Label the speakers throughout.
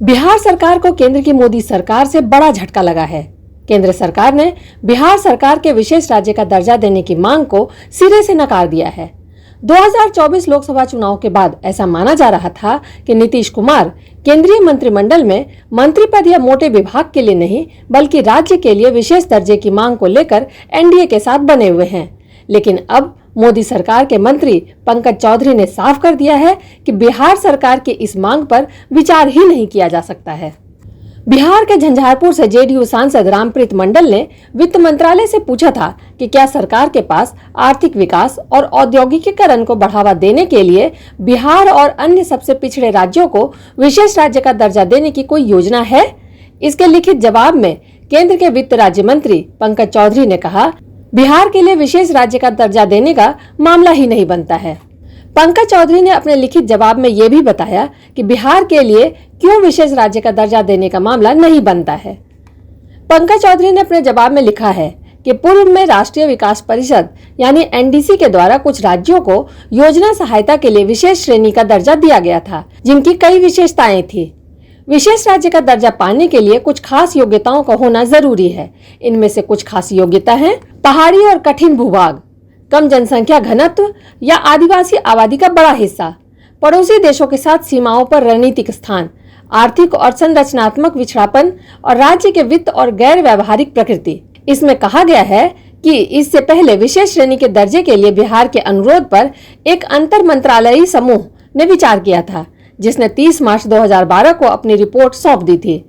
Speaker 1: बिहार सरकार को केंद्र की मोदी सरकार से बड़ा झटका लगा है। केंद्र सरकार ने बिहार सरकार के विशेष राज्य का दर्जा देने की मांग को सिरे से नकार दिया है। 2024 लोकसभा चुनाव के बाद ऐसा माना जा रहा था कि नीतीश कुमार केंद्रीय मंत्रिमंडल में मंत्री पद या मोटे विभाग के लिए नहीं बल्कि राज्य के लिए विशेष दर्जे की मांग को लेकर एनडीए के साथ बने हुए हैं। लेकिन अब मोदी सरकार के मंत्री पंकज चौधरी ने साफ कर दिया है कि बिहार सरकार की इस मांग पर विचार ही नहीं किया जा सकता है। बिहार के झंझारपुर से जेडीयू सांसद रामप्रीत मंडल ने वित्त मंत्रालय से पूछा था कि क्या सरकार के पास आर्थिक विकास और औद्योगिकीकरण को बढ़ावा देने के लिए बिहार और अन्य सबसे पिछड़े राज्यों को विशेष राज्य का दर्जा देने की कोई योजना है। इसके लिखित जवाब में केंद्र के वित्त राज्य मंत्री पंकज चौधरी ने कहा, बिहार के लिए विशेष राज्य का दर्जा देने का मामला ही नहीं बनता है। पंकज चौधरी ने अपने लिखित जवाब में ये भी बताया कि बिहार के लिए क्यों विशेष राज्य का दर्जा देने का मामला नहीं बनता है। पंकज चौधरी ने अपने जवाब में लिखा है कि पूर्व में राष्ट्रीय विकास परिषद यानी एनडीसी के द्वारा कुछ राज्यों को योजना सहायता के लिए विशेष श्रेणी का दर्जा दिया गया था, जिनकी कई विशेषताएं थी। विशेष राज्य का दर्जा पाने के लिए कुछ खास योग्यताओं का होना जरूरी है। इनमें से कुछ खास योग्यता हैं: पहाड़ी और कठिन भूभाग, कम जनसंख्या घनत्व या आदिवासी आबादी का बड़ा हिस्सा, पड़ोसी देशों के साथ सीमाओं पर रणनीतिक स्थान, आर्थिक और संरचनात्मक पिछड़ापन और राज्य के वित्त और गैर व्यवहारिक प्रकृति। इसमें कहा गया है कि इससे पहले विशेष श्रेणी के दर्जे के लिए बिहार के अनुरोध पर एक अंतर मंत्रालयी समूह ने विचार किया था, जिसने 30 मार्च 2012 को अपनी रिपोर्ट सौंप दी थी।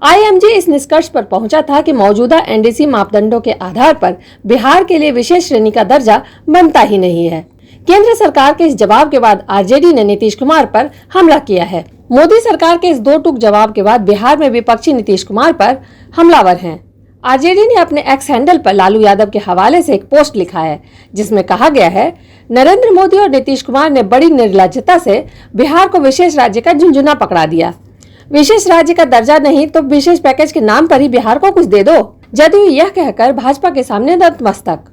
Speaker 1: आईएमजे इस निष्कर्ष पर पहुंचा था कि मौजूदा एनडीसी मापदंडों के आधार पर बिहार के लिए विशेष श्रेणी का दर्जा बनता ही नहीं है। केंद्र सरकार के इस जवाब के बाद आरजेडी ने नीतीश कुमार पर हमला किया है। मोदी सरकार के इस दो टूक जवाब के बाद बिहार में विपक्षी नीतीश कुमार पर हमलावर हैं। आरजेडी ने अपने एक्स हैंडल पर लालू यादव के हवाले से एक पोस्ट लिखा है, जिसमें कहा गया है, नरेंद्र मोदी और नीतीश कुमार ने बड़ी निर्लज्जता से बिहार को विशेष राज्य का झुंझुना पकड़ा दिया। विशेष राज्य का दर्जा नहीं तो विशेष पैकेज के नाम पर ही बिहार को कुछ दे दो। जदयू यह कहकर भाजपा के सामने नतमस्तक।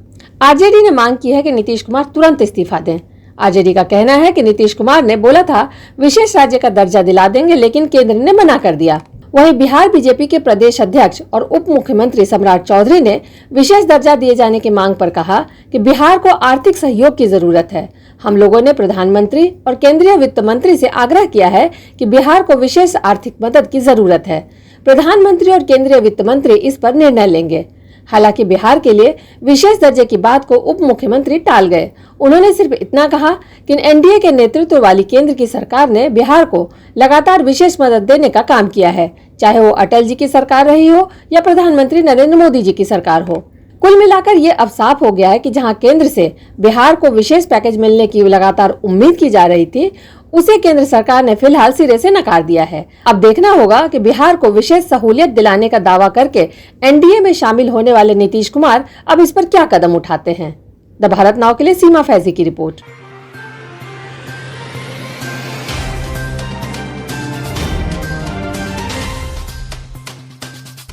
Speaker 1: आरजेडी ने मांग की है कि नीतीश कुमार तुरंत इस्तीफा दें। आरजेडी का कहना है कि नीतीश कुमार ने बोला था विशेष राज्य का दर्जा दिला देंगे, लेकिन केंद्र ने मना कर दिया। वहीं बिहार बीजेपी के प्रदेश अध्यक्ष और उप मुख्यमंत्री सम्राट चौधरी ने विशेष दर्जा दिए जाने की मांग पर कहा कि बिहार को आर्थिक सहयोग की जरूरत है। हम लोगों ने प्रधानमंत्री और केंद्रीय वित्त मंत्री से आग्रह किया है कि बिहार को विशेष आर्थिक मदद की जरूरत है। प्रधानमंत्री और केंद्रीय वित्त मंत्री इस पर निर्णय लेंगे। हालांकि बिहार के लिए विशेष दर्जे की बात को उप मुख्यमंत्री टाल गए। उन्होंने सिर्फ इतना कहा कि एनडीए के नेतृत्व वाली केंद्र की सरकार ने बिहार को लगातार विशेष मदद देने का काम किया है, चाहे वो अटल जी की सरकार रही हो या प्रधानमंत्री नरेंद्र मोदी जी की सरकार हो। कुल मिलाकर ये अब साफ हो गया है कि जहां केंद्र से बिहार को विशेष पैकेज मिलने की लगातार उम्मीद की जा रही थी, उसे केंद्र सरकार ने फिलहाल सिरे से नकार दिया है। अब देखना होगा कि बिहार को विशेष सहूलियत दिलाने का दावा करके एनडीए में शामिल होने वाले नीतीश कुमार अब इस पर क्या कदम उठाते हैं। द भारत नाउ के लिए सीमा फैजी की रिपोर्ट।